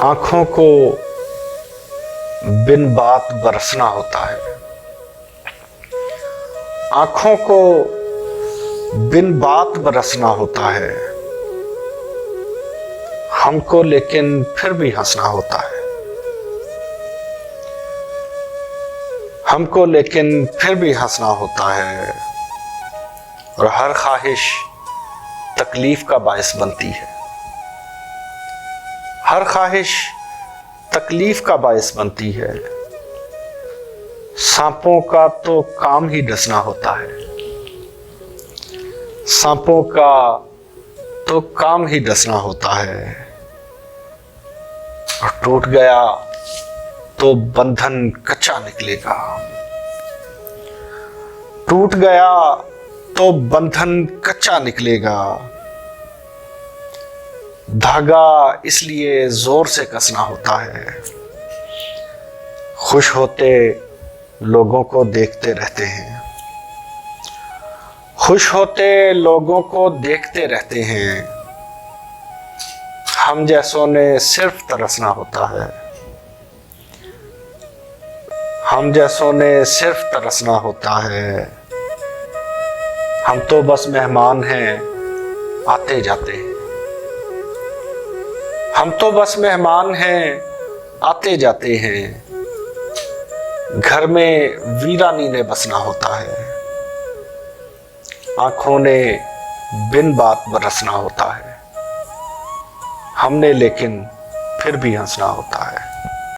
आंखों को बिन बात बरसना होता है, आंखों को बिन बात बरसना होता है, हमको लेकिन फिर भी हंसना होता है, हमको लेकिन फिर भी हंसना होता है। और हर ख्वाहिश तकलीफ का बायस बनती है, हर ख्वाहिश तकलीफ का बायस बनती है। सांपों का तो काम ही डसना होता है, सांपों का तो काम ही डसना होता है। और टूट गया तो बंधन कच्चा निकलेगा, टूट गया तो बंधन कच्चा निकलेगा। धागा इसलिए जोर से कसना होता है, खुश होते लोगों को देखते रहते हैं, खुश होते लोगों को देखते रहते हैं। हम जैसों ने सिर्फ तरसना होता है, हम जैसों ने सिर्फ तरसना होता है। हम तो बस मेहमान हैं आते जाते हैं, हम तो बस मेहमान हैं आते जाते हैं। घर में वीरानी ने बसना होता है, आंखों ने बिन बात बरसना होता है, हमने लेकिन फिर भी हंसना होता है।